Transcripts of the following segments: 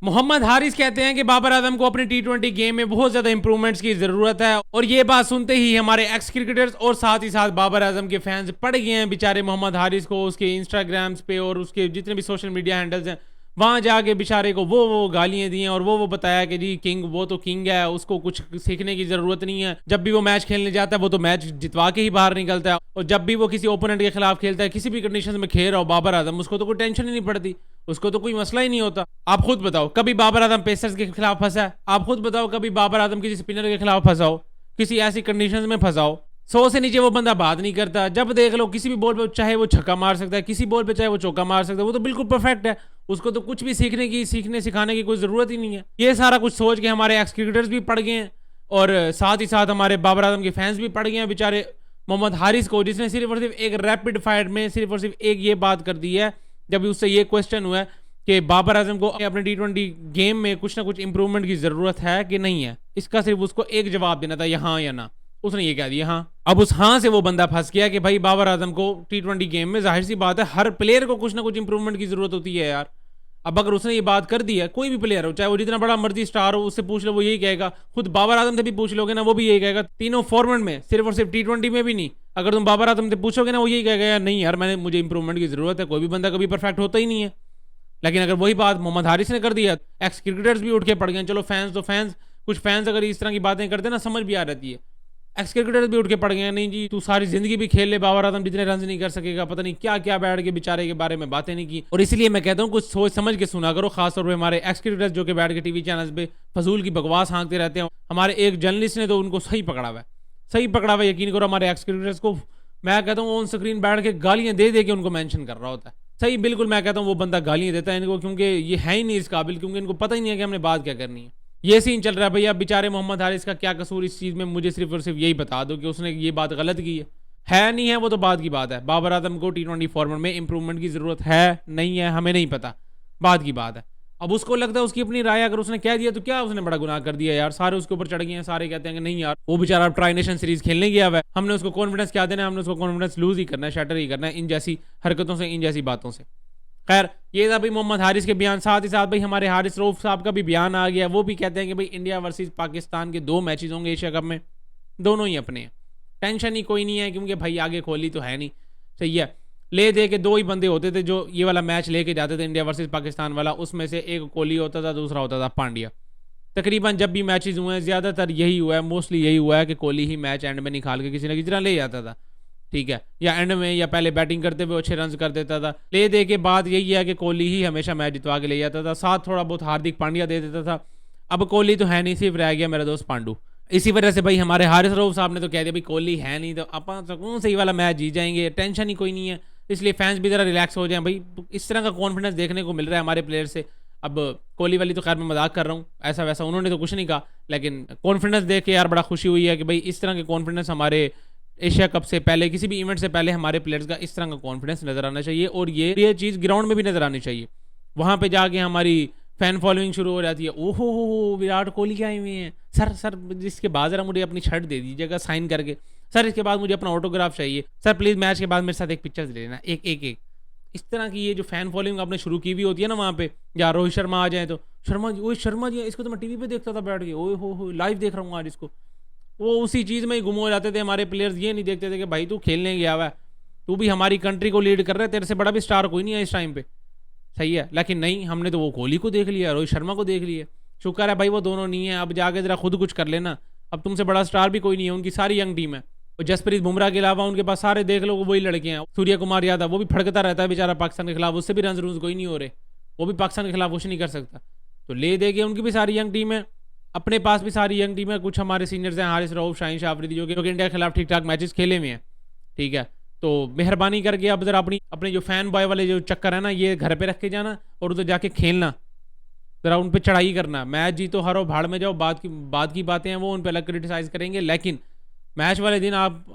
मोहम्मद हारिस कहते हैं कि बाबर आजम को अपने टी20 गेम में बहुत ज्यादा इंप्रूवमेंट्स की जरूरत है। और ये बात सुनते ही हमारे एक्स क्रिकेटर्स और साथ ही साथ बाबर आजम के फैंस पड़ गए हैं बेचारे मोहम्मद हारिस को उसके इंस्टाग्राम्स पे और उसके जितने भी सोशल मीडिया हैंडल्स हैं वहां जाके बेचारे को वो गालियां दी हैं और वो बताया कि जी किंग वो तो किंग है, उसको कुछ सीखने की जरूरत नहीं है। जब भी वो मैच खेलने जाता है वो तो मैच जितवा के ही बाहर निकलता है, और जब भी वो किसी ओपोनेंट के खिलाफ खेलता है किसी भी कंडीशन में खेल रहा हो बाबर आजम उसको तो कोई टेंशन ही नहीं पड़ती, उसको तो कोई मसला ही नहीं होता। आप खुद बताओ कभी बाबर आजम पेसर्स के खिलाफ फंसा है? आप खुद बताओ कभी बाबर आजम किसी स्पिनर के खिलाफ फंसा हो, किसी ऐसी कंडीशन में फंसा हो? 100 से नीचे वो बंदा बात नहीं करता। जब देख लो किसी भी बॉल पे चाहे वो छक्का मार सकता है, किसी बॉल पे चाहे वो चौका मार सकता है, वो तो बिल्कुल परफेक्ट है, उसको तो कुछ भी सीखने सिखाने की कोई जरूरत ही नहीं है। ये सारा कुछ सोच के हमारे एक्स क्रिकेटर्स भी पड़ गए हैं और साथ ही साथ हमारे बाबर आजम के फैंस भी पड़ गए हैं बेचारे मोहम्मद हारिस को, जिसने सिर्फ और सिर्फ एक रैपिड फायर में सिर्फ और सिर्फ एक ये बात कर दी है जब उससे ये क्वेश्चन हुआ है कि बाबर आजम को अपने टी20 गेम में कुछ ना कुछ इंप्रूवमेंट की जरूरत है कि नहीं है। इसका सिर्फ उसको एक जवाब देना था, यहाँ या ना। उसने ये कह दिया हाँ। अब उस हाँ से वो बंदा फंस गया कि भाई बाबर आजम को टी20 गेम में जाहिर सी बात है हर प्लेयर को कुछ ना कुछ इंप्रूवमेंट की जरूरत होती है यार। अब अगर उसने ये बात कर दी है, कोई भी प्लेयर हो चाहे वो जितना बड़ा मर्जी स्टार हो उससे पूछ लो वो यही कहेगा, खुद बाबर आजम से भी पूछ लोगे ना वो भी यही कहेगा, तीनों फॉर्मेट में सिर्फ और सिर्फ टी20 में भी नहीं। अगर तुम बाबर आजम से पूछोगे ना वो यही कहेगा यार नहीं यार मुझे इंप्रूवमेंट की जरूरत है, कोई भी बंदा कभी परफेक्ट होता ही नहीं है। लेकिन अगर वही बात मोहम्मद हारिस ने कर दिया, एक्स क्रिकेटर्स भी उठ के पड़ गए। चलो फैंस तो फैंस, कुछ फैंस अगर इस तरह की बातें करते ना समझ भी आ रहती है। एक्स क्रिकेटर्स भी उठ के पड़ गए, नहीं जी तू सारी जिंदगी भी खेल ले बाबर आजम जितने रन नहीं कर सकेगा, पता नहीं क्या क्या बैठ के बेचारे के बारे में बातें नहीं की। और इसलिए मैं कहता हूँ कुछ सोच समझ के सुना करो, खासतौर पर हमारे एक्स क्रिकेटर्स जो कि बैठ के टीवी चैनल्स पे फजूल की बकवास हाँकते रहते हैं। हमारे एक जर्नलिस्ट ने तो उनको सही पकड़ा हुआ है, सही पकड़ा हुआ, यकीन करो। हमारे एक्स क्रिकेटर्स को मैं कहता हूँ ऑन स्क्रीन बैठ के गालियां दे के उनको मेंशन कर रहा होता है। सही बिल्कुल, मैं कहता हूँ वो बंदा गालियां देता है इनको, क्योंकि ये है ही नहीं इस काबिल, क्योंकि इनको पता ही नहीं है कि हमने बात क्या करनी है। ये सीन चल रहा है भैया। बेचारे मोहम्मद हारिस का क्या कसूर इस चीज़ में, मुझे सिर्फ और सिर्फ यही बता दो कि उसने ये बात गलत की है नहीं है वो तो बात की बात है। बाबर आजम को टी20 फॉर्मेट में इंप्रूवमेंट की जरूरत है नहीं है हमें नहीं पता, बात की बात है। अब उसको लगता है उसकी अपनी राय, अगर उसने कह दिया तो क्या उसने बड़ा गुनाह कर दिया यार। सारे उसके ऊपर चढ़ गए हैं, सारे कहते हैं कि नहीं यार वो बेचारा ट्राई नेशन सीरीज खेलने गया हुआ है, हमने उसको कॉन्फिडेंस क्या देना है, हमने उसको कॉन्फिडेंस लूज ही करना है, शैटर ही करना है इन जैसी हरकतों से, इन जैसी बातों से। खैर ये था भाई मोहम्मद हारिस के बयान। साथ ही साथ भाई हमारे हारिस रऊफ साहब का भी बयान आ गया, वो भी कहते हैं कि भाई इंडिया वर्सेस पाकिस्तान के 2 मैचेस होंगे एशिया कप में, दोनों ही अपने हैं, टेंशन ही कोई नहीं है, क्योंकि भाई आगे कोहली तो है नहीं। सही है, ले दे के 2 ही बंदे होते थे जो ये वाला मैच लेके जाते थे इंडिया वर्सेस पाकिस्तान वाला, उसमें से एक कोहली होता था, दूसरा होता था पांड्या। तकरीबन जब भी मैचेस हुए हैं ज़्यादातर यही हुआ है, मोस्टली यही हुआ है कि कोहली ही मैच एंड में निकाल के किसी ना किसी तरह ले जाता था, ठीक है, या एंड में या पहले बैटिंग करते हुए अच्छे रन कर देता था। ले दे के बाद यही है कि कोहली ही हमेशा मैच जितवा के ले जाता था, साथ थोड़ा बहुत हार्दिक पांड्या दे देता था। अब कोहली तो है नहीं, सिर्फ रह गया मेरा दोस्त पांडू। इसी वजह से भाई हमारे हारिस रऊफ साहब ने तो कह दिया भाई कोहली है नहीं तो अपन सुकून से ही वाला मैच जीत जाएंगे, टेंशन ही कोई नहीं है। इसलिए फैंस भी ज़रा रिलैक्स हो जाए भाई, इस तरह का कॉन्फिडेंस देखने को मिल रहा है हमारे प्लेयर से। अब कोहली वाली तो खैर मैं मजाक कर रहा हूँ, ऐसा वैसा उन्होंने तो कुछ नहीं कहा, लेकिन कॉन्फिडेंस देख के यार बड़ा खुशी हुई है कि भाई इस तरह के कॉन्फिडेंस हमारे एशिया कप से पहले, किसी भी इवेंट से पहले हमारे प्लेयर्स का इस तरह का कॉन्फिडेंस नजर आना चाहिए, और ये चीज़ ग्राउंड में भी नजर आनी चाहिए। वहाँ पे जाके हमारी फैन फॉलोइंग शुरू हो जाती है, ओहो हो विराट कोहली के आए हुए हैं, सर जिसके बाद जरा मुझे अपनी शर्ट दे दीजिएगा साइन करके, सर इसके बाद मुझे अपना ऑटोग्राफ चाहिए, सर प्लीज़ मैच के बाद मेरे साथ एक पिक्चर ले लेना, एक। इस तरह की ये जो फैन फॉलोइंग आपने शुरू की हुई होती है ना वहाँ पे, या रोहित शर्मा आ जाए तो शर्मा जी इसको तो मैं टीवी पे देखता था बैठ के, ओए हो लाइव देख रहा हूँ आज इसको। वो उसी चीज़ में ही गुम हो जाते थे हमारे प्लेयर्स, ये नहीं देखते थे कि भाई तू खेलने गया हुआ है, तू भी हमारी कंट्री को लीड कर रहा है, तेरे से बड़ा भी स्टार कोई नहीं है इस टाइम पे। सही है, लेकिन नहीं, हमने तो वो कोहली को देख लिया, रोहित शर्मा को देख लिया, शुक्र है भाई वो दोनों नहीं है। अब जाके जरा खुद कुछ कर लेना, अब तुमसे बड़ा स्टार भी कोई नहीं है, उनकी सारी यंग टीम है। और जसप्रीत बुमराह के अलावा उनके पास सारे देख लो वही लड़के हैं। सूर्य कुमार यादव वो भी फड़कता रहता है बेचारा पाकिस्तान के खिलाफ, उससे भी रन रूज कोई नहीं हो रहे, वो भी पाकिस्तान के खिलाफ कुछ नहीं कर सकता। तो ले दे के उनकी भी सारी यंग टीम है, अपने पास भी सारी यंग टीम है। कुछ हमारे सीनियर्स हैं, हारिस रऊफ, शाहीन शाह अफरीदी, जो कि इंडिया के खिलाफ ठीक ठाक मैचेस खेले हुए हैं, ठीक है। तो मेहरबानी करके अब जरा अपने जो फैन बॉय वाले जो चक्कर है ना, ये घर पे रख के जाना और उधर जाके खेलना, जरा उन पे चढ़ाई करना। मैच जीतो हारो भाड़ में जाओ, बात की बातें हैं वो उन पे अलग क्रिटिसाइज करेंगे, लेकिन मैच वाले दिन आप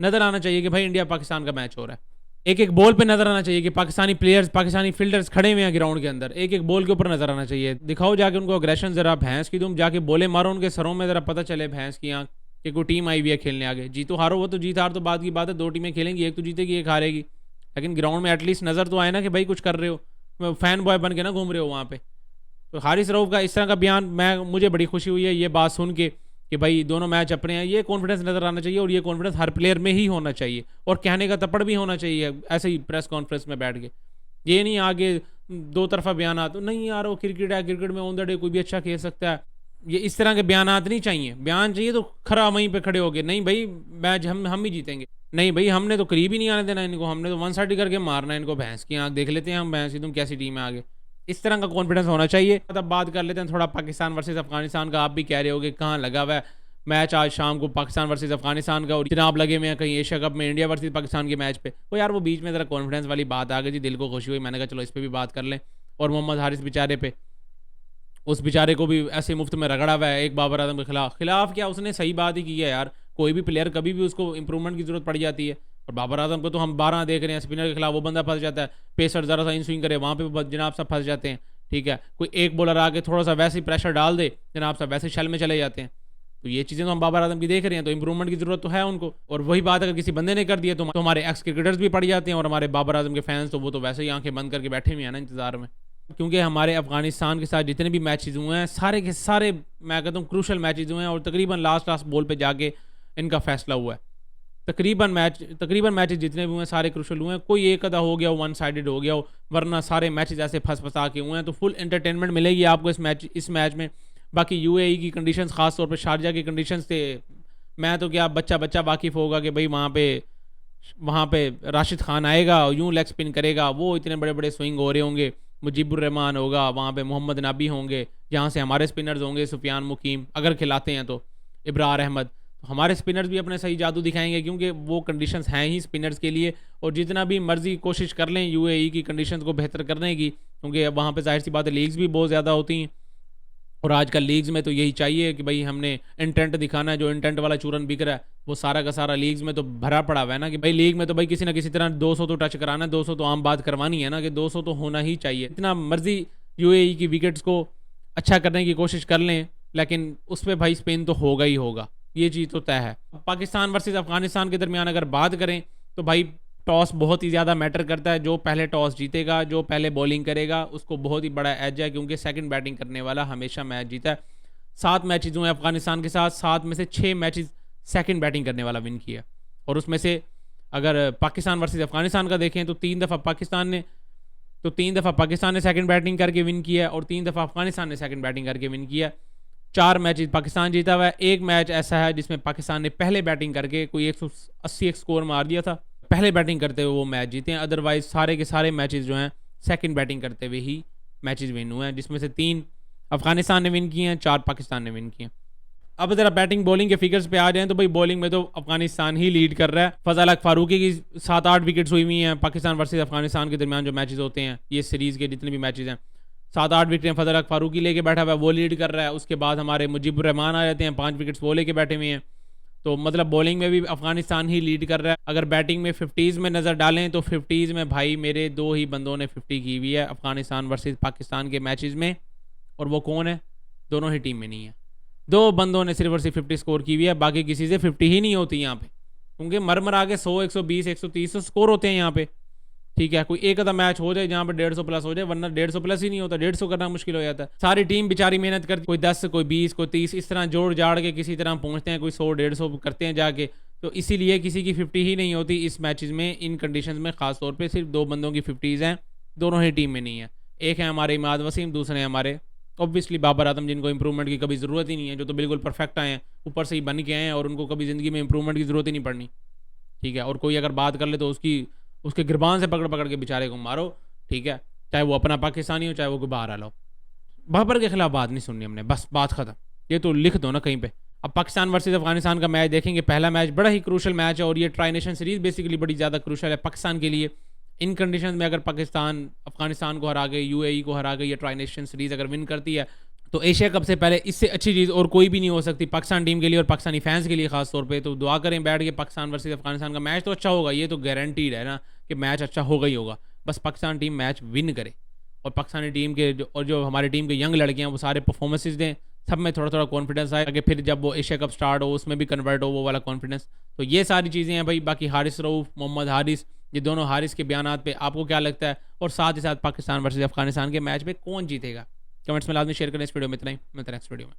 नजर आना चाहिए कि भाई इंडिया पाकिस्तान का मैच हो रहा है। एक बॉल पे नजर आना चाहिए कि पाकिस्तानी प्लेयर्स, पाकिस्तानी फील्डर्स खड़े हुए हैं ग्राउंड के अंदर, एक बॉल के ऊपर नजर आना चाहिए। दिखाओ जाके उनको अग्रेशन, जरा भैंस की तुम जाके बोले मारो उनके सरों में, जरा पता चले भैंस की आंख कि कोई टीम आई हुई है खेलने आगे। जीतो हारो वो तो जीत हार तो बात की बात है, 2 टीमें खेलेंगी, एक तो जीतेगी एक हारेगी, लेकिन ग्राउंड में एटलीस्ट नजर तो आए ना कि भाई कुछ कर रहे हो, फैन बॉय बन के ना घूम रहे हो वहाँ पे। तो हारिस रऊफ का इस तरह का बयान मुझे बड़ी खुशी हुई है ये बात सुन के कि भाई दोनों मैच अपने हैं। ये कॉन्फिडेंस नज़र आना चाहिए और ये कॉन्फिडेंस हर प्लेयर में ही होना चाहिए और कहने का तपड़ भी होना चाहिए ऐसे ही प्रेस कॉन्फ्रेंस में बैठ के। ये नहीं आगे दो तरफा बयान तो नहीं यार वो क्रिकेट है, क्रिकेट में ऑन द डे कोई भी अच्छा खेल सकता है, ये इस तरह के बयान नहीं चाहिए। बयान चाहिए तो खरा वहीं पे खड़े हो गए, नहीं भाई मैच हम ही जीतेंगे, नहीं भाई हमने तो करीब ही नहीं आने देना इनको, हमने तो वन साइड करके मारना है इनको, भैंस की आंख देख लेते हैं हम भैंस की तुम कैसी टीम है आगे। इस तरह का कॉन्फिडेंस होना चाहिए। तब बात कर लेते हैं थोड़ा पाकिस्तान वर्सेस अफगानिस्तान का। आप भी कह रहे होगे कहाँ लगा हुआ है मैच आज शाम को पाकिस्तान वर्सेस अफगानिस्तान का, और जनाब लगे हुए हैं कहीं एशिया कप में इंडिया वर्सेस पाकिस्तान के मैच पे। वो यार वो बीच में ज़रा कॉन्फिडेंस वाली बात आ गई थी, दिल को खुशी हुई, मैंने कहा चलो इस पर भी बात कर लें। और मोहम्मद हारिस बेचारे पे, उस बेचारे को भी ऐसे मुफ्त में रगड़ा हुआ है एक बाबर आजम के खिलाफ क्या उसने सही बात ही की है यार। कोई भी प्लेयर कभी भी उसको इंप्रूवमेंट की जरूरत पड़ जाती है, और बाबर आजम को तो हम 12 देख रहे हैं, स्पिनर के खिलाफ वो बंदा फंस जाता है, पेसर ज़रा सा इन स्विंग करे वहाँ पे जनाब साहब फंस जाते हैं। ठीक है, कोई एक बॉलर आके थोड़ा सा वैसे ही प्रेशर डाल दे जनाब साहब वैसे शल में चले जाते हैं। तो ये चीज़ें तो हम बाबर आजम की देख रहे हैं, तो इंप्रूवमेंट की जरूरत तो है उनको। और वही बात अगर किसी बंदे ने कर दिया तो हमारे एक्स क्रिकेटर्स भी पड़ जाते हैं, और हमारे बाबर आजम के फैंस तो वो तो वैसे ही आंखें बंद करके बैठे हुए हैं ना इंतजार में। क्योंकि हमारे अफगानिस्तान के साथ जितने भी मैचेस हुए हैं सारे के सारे मैं कहता हूँ क्रूशल मैचेस हुए हैं, और तकरीबन लास्ट बॉल पे जाके इनका फैसला हुआ है। तकरीबन मैचेस जितने भी हुए हैं सारे क्रूशल हुए हैं, कोई एक आधा हो गया हो, वन साइडेड हो गया हो, वरना सारे मैचेस ऐसे फंसा के हुए हैं। तो फुल एंटरटेनमेंट मिलेगी आपको इस मैच में। बाकी यूएई की कंडीशंस, खास तौर पे शारजा की कंडीशंस थे, मैं तो क्या बच्चा वाकिफ़ होगा कि भाई वहाँ पे राशिद खान आएगा और यूँ लेग स्पिन करेगा, वो इतने बड़े बड़े स्विंग हो रहे होंगे, मुजीबुर रहमान होगा वहाँ पे, मोहम्मद नबी होंगे, जहाँ से हमारे स्पिनर्स होंगे सुफियान मुकीम अगर खिलाते हैं तो, इब्रार अहमद। तो हमारे स्पिनर्स भी अपने सही जादू दिखाएंगे क्योंकि वो कंडीशंस हैं ही स्पिनर्स के लिए। और जितना भी मर्जी कोशिश कर लें यूएई की कंडीशंस को बेहतर करने की, क्योंकि वहाँ पे जाहिर सी बात है लीग्स भी बहुत ज़्यादा होती हैं, और आजकल लीग्स में तो यही चाहिए कि भाई हमने इंटेंट दिखाना है। जो इंटेंट वाला चूरन बिक रहा है वो सारा का सारा लीग्स में तो भरा पड़ा हुआ है ना, कि भाई लीग में तो भाई किसी ना किसी तरह 200 तो टच कराना है, 200 तो आम बात करवानी है ना, कि 200 तो होना ही चाहिए। इतना मर्जी यूएई की विकेट्स को अच्छा करने की कोशिश कर लें, लेकिन उस पर भाई स्पिन तो होगा ही होगा, ये चीज़ तो तय है। पाकिस्तान वर्सेस अफगानिस्तान के दरमियान अगर बात करें तो भाई टॉस बहुत ही ज़्यादा मैटर करता है। जो पहले टॉस जीतेगा, जो पहले बॉलिंग करेगा, उसको बहुत ही बड़ा एज है, क्योंकि सेकंड बैटिंग करने वाला हमेशा मैच जीता है। 7 मैचेज हुए अफगानिस्तान के साथ, 7 में से 6 मैचेस सेकंड बैटिंग करने वाला विन किया। और उसमें से अगर पाकिस्तान वर्सेस अफगानिस्तान का देखें तो 3 दफ़ा पाकिस्तान ने सेकंड बैटिंग करके विन किया, और 3 दफ़ा अफगानिस्तान ने सेकंड बैटिंग करके विन किया। 4 मैचेस पाकिस्तान जीता हुआ है। एक मैच ऐसा है जिसमें पाकिस्तान ने पहले बैटिंग करके कोई 180 एक स्कोर मार दिया था, पहले बैटिंग करते हुए वो मैच जीते हैं। अदरवाइज सारे के सारे मैचेस जो हैं सेकंड बैटिंग करते हुए ही मैचेस विन हुए हैं, जिसमें से 3 अफगानिस्तान ने विन किए हैं, 4 पाकिस्तान ने विन किए हैं। अब ज़रा बैटिंग बॉलिंग के फिगर्स पे आ जाएं तो भाई बॉलिंग में तो अफगानिस्तान ही लीड कर रहा है। फजल हक फारूकी की 7-8 विकेट्स हुई हुई हैं पाकिस्तान वर्सेस अफगानिस्तान के दरमियान जो मैचेस होते हैं, ये सीरीज़ के जितने भी मैचेस हैं, 7-8 विकेटें फजल हक फारूकी लेके बैठा हुआ है, वो लीड कर रहा है। उसके बाद हमारे मुजीबुर रहमान आ जाते हैं, 5 विकेट्स वो लेके बैठे हुए हैं। तो मतलब बॉलिंग में भी अफगानिस्तान ही लीड कर रहा है। अगर बैटिंग में 50s में नज़र डालें तो 50s में भाई मेरे 2 ही बंदों ने 50 की हुई है अफगानिस्तान वर्सेस पाकिस्तान के मैचेस में, और वो कौन है? दोनों ही टीम में नहीं है। 2 बंदों ने सिर्फ और सिर्फ 50 स्कोर की हुई है, बाकी किसी से 50 ही नहीं होती यहाँ पे, क्योंकि मर आगे 100, 120, 130 स्कोर होते हैं यहाँ पे। ठीक है, कोई एक आधा मैच हो जाए जहाँ पे 150 प्लस हो जाए, वरना 150 प्लस ही नहीं होता, 150 करना मुश्किल हो जाता है। सारी टीम बेचारी मेहनत करती, कोई 10, कोई 20, कोई 30, इस तरह जोड़ जाड़ के किसी तरह पहुँचते हैं, कोई 100-150 करते हैं जाके। तो इसीलिए किसी की 50 ही नहीं होती इस मैचेस में, इन कंडीशंस में खास तौर पे सिर्फ 2 बंदों की 50s हैं, दोनों ही टीम में नहीं है। एक है हमारे इमाद वसीम, दूसरे हैं हमारे ऑब्वियसली बाबर आजम, जिनको इंप्रूवमेंट की कभी ज़रूरत ही नहीं है, जो तो बिल्कुल परफेक्ट आए हैं, ऊपर से ही बन के आए हैं, और उनको कभी ज़िंदगी में इंप्रूवमेंट की ज़रूरत ही नहीं पड़नी। ठीक है, और कोई अगर बात कर ले तो उसके गिरबान से पकड़ के बेचारे को मारो। ठीक है, चाहे वो अपना पाकिस्तानी हो, चाहे वो कोई बाहर आ लो। बाबर के खिलाफ बात नहीं सुननी हमने, बस बात ख़त्म। ये तो लिख दो ना कहीं पे। अब पाकिस्तान वर्सेस अफगानिस्तान का मैच देखेंगे। पहला मैच बड़ा ही क्रूशल मैच है, और ये ट्राई नेशन सीरीज़ बेसिकली बड़ी ज़्यादा क्रूशल है पाकिस्तान के लिए। इन कंडीशन में अगर पाकिस्तान अफगानिस्तान को हरा गई, यूएई को हरा गई, या ट्राई नेशन सीरीज़ अगर विन करती है, तो एशिया कप से पहले इससे अच्छी चीज़ और कोई भी नहीं हो सकती पाकिस्तान टीम के लिए और पाकिस्तानी फैंस के लिए खास तौर पे। तो दुआ करें बैठ के पाकिस्तान वर्सेस अफगानिस्तान का मैच तो अच्छा होगा, ये तो गारंटीड है ना कि मैच अच्छा होगा ही होगा। बस पाकिस्तान टीम मैच विन करे, और पाकिस्तानी टीम के जो हमारी टीम के यंग लड़के हैं वो सारे परफॉर्मेंसेज दें, सब में थोड़ा थोड़ा कॉन्फिडेंस आए, कि फिर जब वो एशिया कप स्टार्ट हो उसमें भी कन्वर्ट हो वो वाला कॉन्फिडेंस। तो ये सारी चीज़ें हैं भाई। बाकी हारिस रऊफ, मोहम्मद हारिस, ये दोनों हारिस के बयानात पे आपको क्या लगता है? और साथ ही साथ पाकिस्तान वर्सेस अफगानिस्तान के मैच में कौन जीतेगा? कमेंट्स में लाजमी शेयर करें। इस वीडियो में इतना ही, मिलते हैं नेक्स्ट वीडियो में।